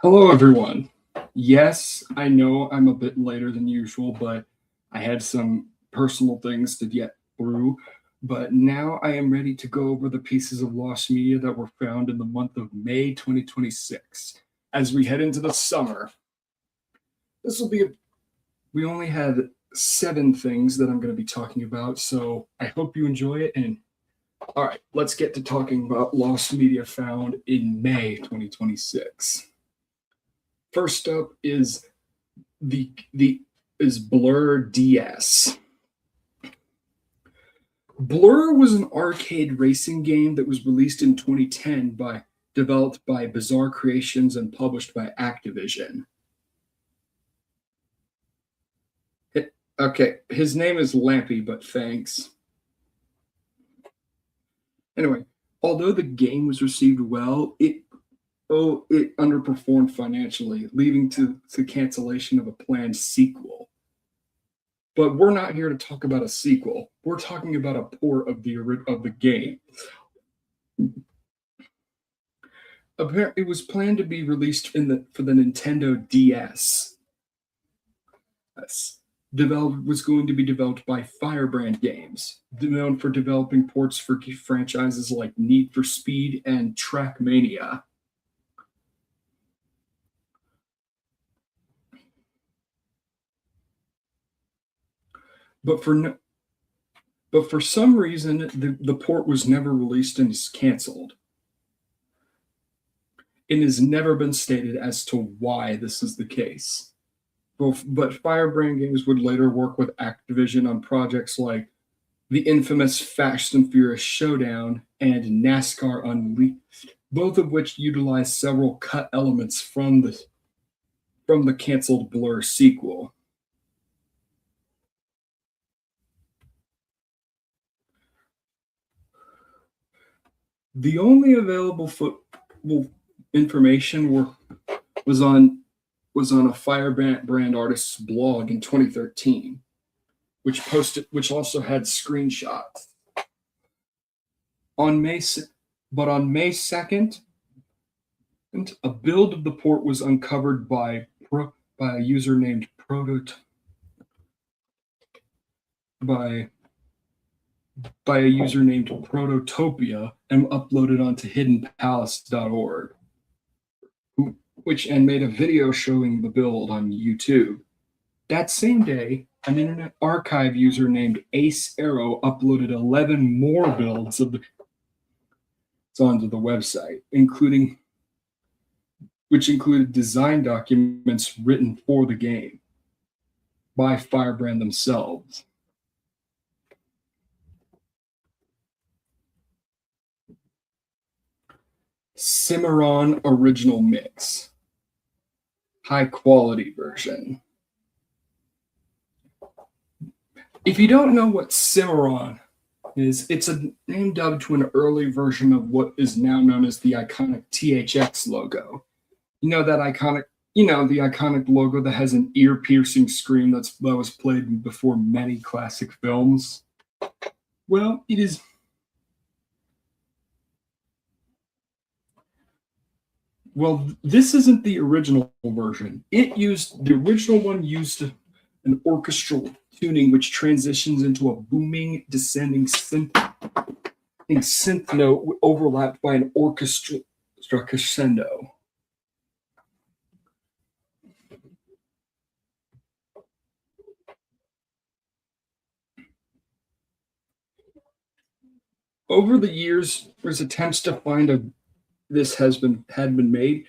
Hello, everyone. Yes, I know I'm a bit later than usual, but I had some personal things to get through. But now I am ready to go over the pieces of lost media that were found in the month of May 2026. As we head into the summer, this will be, we only had seven things that I'm going to be talking about. So I hope you enjoy it. And all right, let's get to talking about lost media found in May 2026. First up is the is Blur DS. Blur was an arcade racing game that was released in 2010 by developed by Bizarre Creations and published by Activision. Okay, his name is Lampy, but thanks. Anyway, although the game was received well, it underperformed financially, leading to the cancellation of a planned sequel. But we're not here to talk about a sequel. We're talking about a port of the game. Apparently, it was planned to be released for the Nintendo DS. Yes. Was going to be developed by Firebrand Games, known for developing ports for franchises like Need for Speed and Trackmania. But for no, but for some reason, the port was never released and is canceled. It has never been stated as to why this is the case. But Firebrand Games would later work with Activision on projects like the infamous Fast and Furious Showdown and NASCAR Unleashed, both of which utilize several cut elements from the canceled Blur sequel. The only available information was on a Firebrand artist's blog in 2013, which also had screenshots. On May 2nd, a build of the port was uncovered by a user named Prototopia and uploaded onto hiddenpalace.org, and made a video showing the build on YouTube. That same day, an Internet Archive user named Ace Arrow uploaded 11 more builds onto the website, which included design documents written for the game by Firebrand themselves. Cimarron Original Mix, high quality version. If you don't know what Cimarron is, it's a name dubbed to an early version of what is now known as the iconic THX logo. You know that iconic, the iconic logo that has an ear-piercing scream that was played before many classic films? Well, it is. Well, this isn't the original version. The original one used an orchestral tuning which transitions into a booming descending synth note overlapped by an orchestra crescendo. Over the years, there's attempts to find this had been made,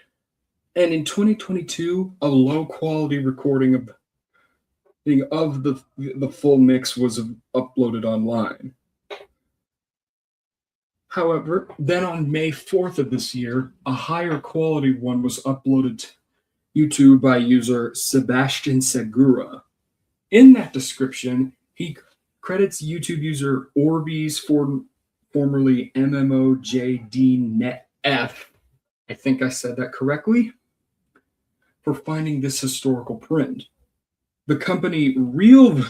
and in 2022, a low quality recording of the full mix was uploaded online. However, then on May 4th of this year, a higher quality one was uploaded to YouTube by user Sebastian Segura. In that description, he credits YouTube user Orbeez, formerly MMOJDNetF, I think I said that correctly, for finding this historical print. The company Real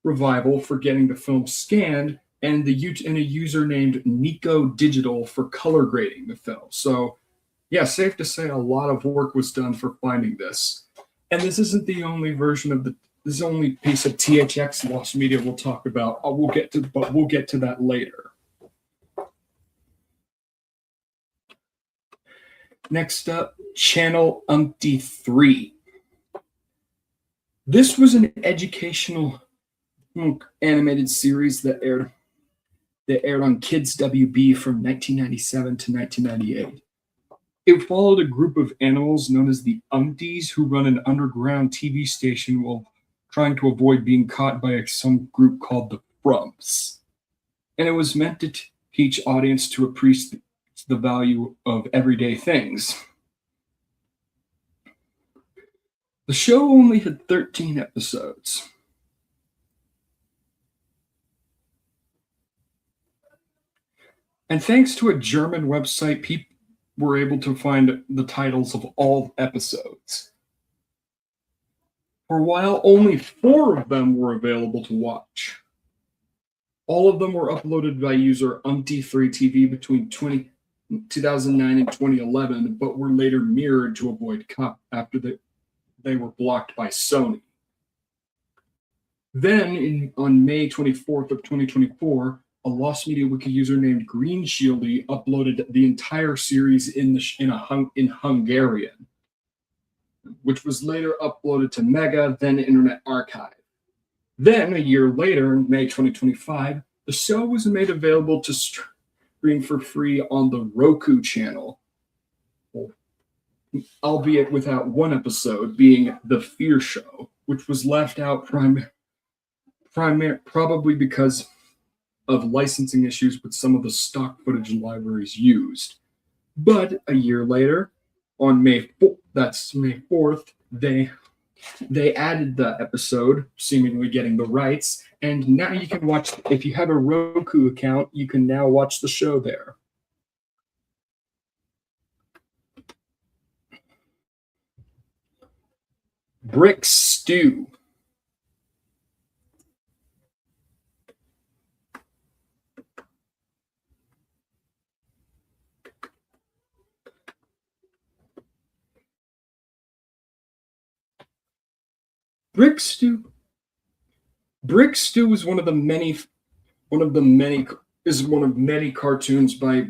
Revival for getting the film scanned, and a user named Nico Digital for color grading the film. So Yeah, safe to say a lot of work was done for finding this. And this isn't the only version of the this is the only piece of THX lost media we'll talk about. We'll get to that later. Next up, Channel Umpty 3. This was an educational animated series that aired on Kids WB from 1997 to 1998. It followed a group of animals known as the Umpties who run an underground TV station while trying to avoid being caught by some group called the Frumps. And it was meant to teach audience to appreciate the value of everyday things. The show only had 13 episodes. And thanks to a German website, people were able to find the titles of all episodes. For a while, only 4 of them were available to watch. All of them were uploaded by user Umpty3TV between 2009 and 2011, but were later mirrored to avoid after they were blocked by Sony. Then, on May 24th of 2024, a Lost Media Wiki user named Green Shieldy uploaded the entire series in Hungarian, which was later uploaded to Mega, then Internet Archive. Then, a year later, in May 2025, the show was made available to stream for free on the Roku channel, albeit without one episode, being The Fear Show, which was left out probably because of licensing issues with some of the stock footage libraries used. But a year later, on May 4th, they added the episode, seemingly getting the rights, and now you can watch, if you have a Roku account, you can now watch the show there. Brick Stew. Brick Stew is one of many cartoons by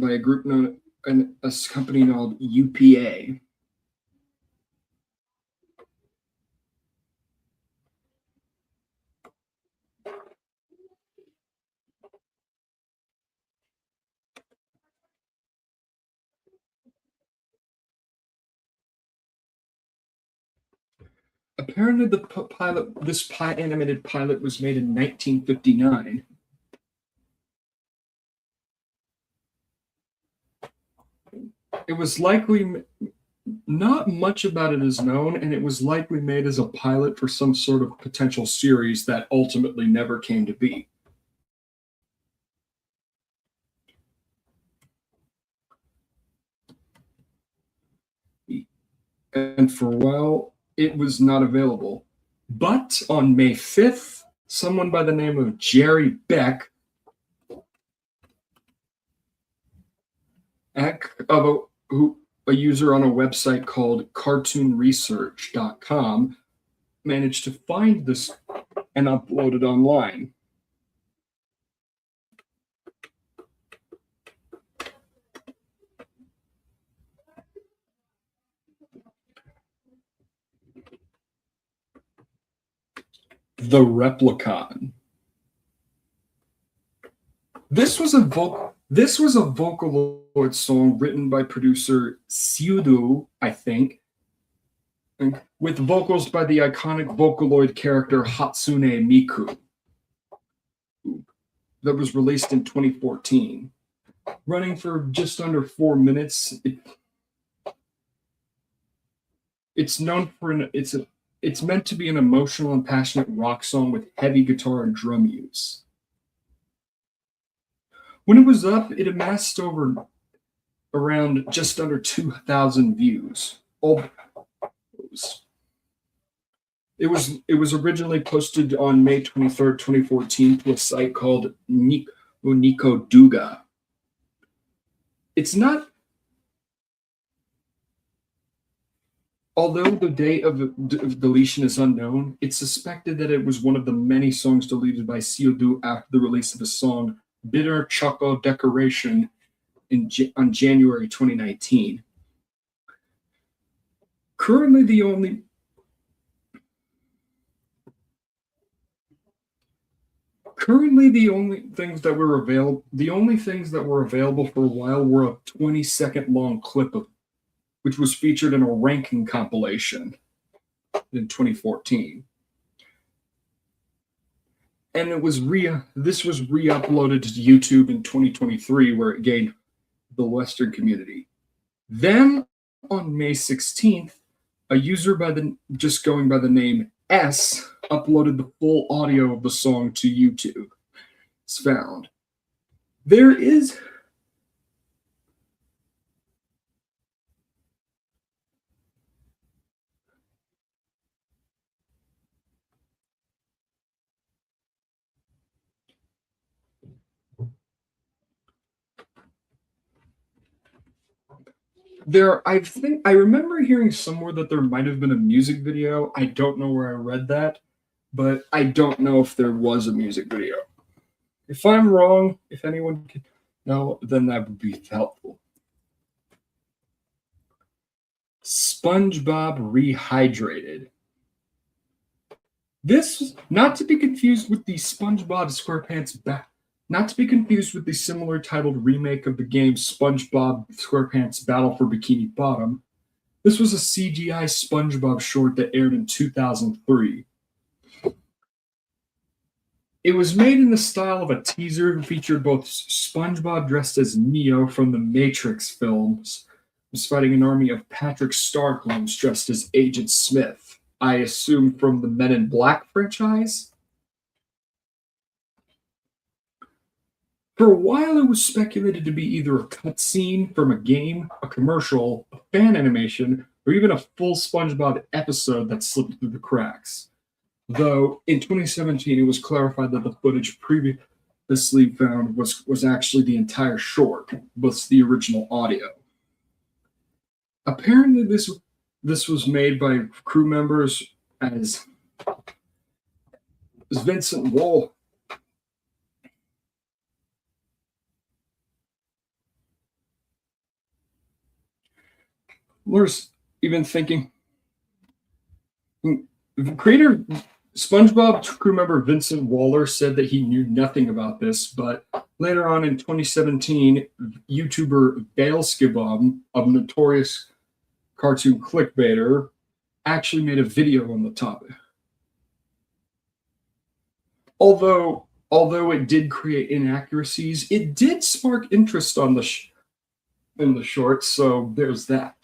a group known a company called UPA. Apparently, this animated pilot was made in 1959. It was likely not much about it is known, and it was likely made as a pilot for some sort of potential series that ultimately never came to be. And for a while, it was not available. But on May 5th, someone by the name of Jerry Beck, a user on a website called cartoonresearch.com, managed to find this and upload it online. The Replicon. This was a Vocaloid song written by producer Pseudo, I think, with vocals by the iconic Vocaloid character Hatsune Miku, that was released in 2014. Running for just under 4 minutes, it's known for it's meant to be an emotional and passionate rock song with heavy guitar and drum use. When it was up, it amassed around just under 2,000 views. It was originally posted on May 23rd, 2014 to a site called Nico Duga. It's not Although the date of deletion is unknown, it's suspected that it was one of the many songs deleted by CO2 after the release of his song Bitter Choco Decoration on January 2019. Currently the only Currently, the only things that were available for a while were a 20-second long clip of which was featured in a ranking compilation in 2014. And this was re-uploaded to YouTube in 2023, where it gained the Western community. Then on May 16th, a user just going by the name S uploaded the full audio of the song to YouTube. It's found. There is I remember hearing somewhere that there might have been a music video. I don't know where I read that, but I don't know if there was a music video. If I'm wrong, if anyone can know, then that would be helpful. SpongeBob Rehydrated. This, not to be confused with the SpongeBob SquarePants not to be confused with the similar titled remake of the game SpongeBob SquarePants Battle for Bikini Bottom. This was a CGI SpongeBob short that aired in 2003. It was made in the style of a teaser and featured both SpongeBob dressed as Neo from the Matrix films, was fighting an army of Patrick Star clones dressed as Agent Smith, I assume from the Men in Black franchise. For a while, it was speculated to be either a cutscene from a game, a commercial, a fan animation, or even a full SpongeBob episode that slipped through the cracks. Though in 2017, it was clarified that the footage previously found was actually the entire short, plus the original audio. Apparently, this was made by crew members as Vincent Wall. There's even thinking creator SpongeBob crew member Vincent Waller said that he knew nothing about this, but later on in 2017, YouTuber Bale Skibom, a notorious cartoon clickbaiter, actually made a video on the topic. Although it did create inaccuracies, it did spark interest in the short, so there's that.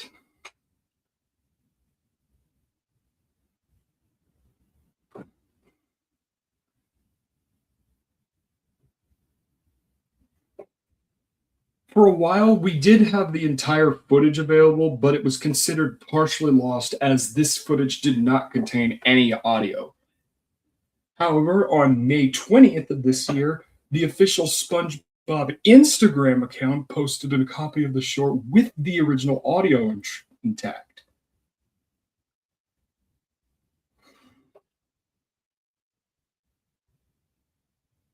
For a while, we did have the entire footage available, but it was considered partially lost as this footage did not contain any audio. However, on May 20th of this year, the official SpongeBob Instagram account posted a copy of the short with the original audio intact.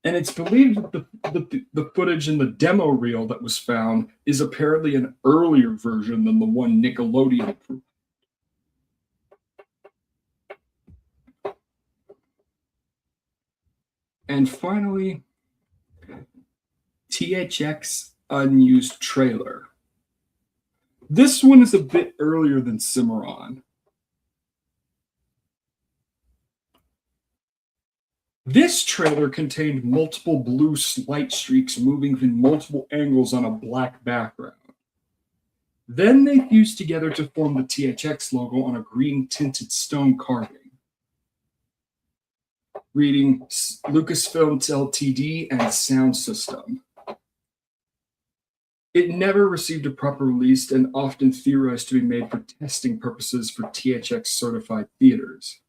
And it's believed that the footage in the demo reel that was found is apparently an earlier version than the one Nickelodeon approved. And finally, THX unused trailer. This one is a bit earlier than Cimarron. This trailer contained multiple blue light streaks moving in multiple angles on a black background. Then they fused together to form the THX logo on a green tinted stone carving, reading Lucasfilm Ltd. And Sound System. It never received a proper release and often theorized to be made for testing purposes for THX certified theaters.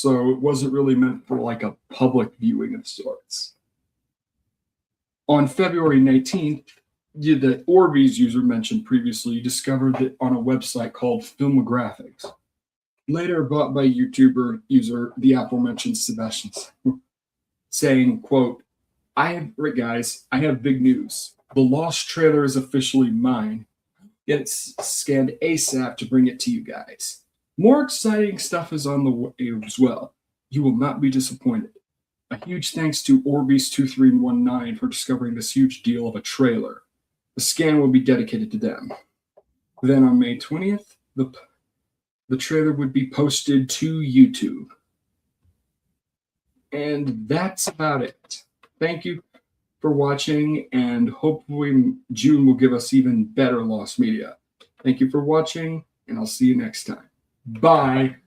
So it wasn't really meant for like a public viewing of sorts. On February 19th, the Orbeez user mentioned previously discovered that on a website called Filmographics, later bought by YouTuber user the aforementioned Sebastian, saying, quote, guys, I have big news. The Lost trailer is officially mine. Get it scanned ASAP to bring it to you guys. More exciting stuff is on the way as well. You will not be disappointed. A huge thanks to Orbeez2319 for discovering this huge deal of a trailer. The scan will be dedicated to them. Then on May 20th, the trailer would be posted to YouTube. And that's about it. Thank you for watching, and hopefully June will give us even better Lost Media. Thank you for watching, and I'll see you next time. Bye.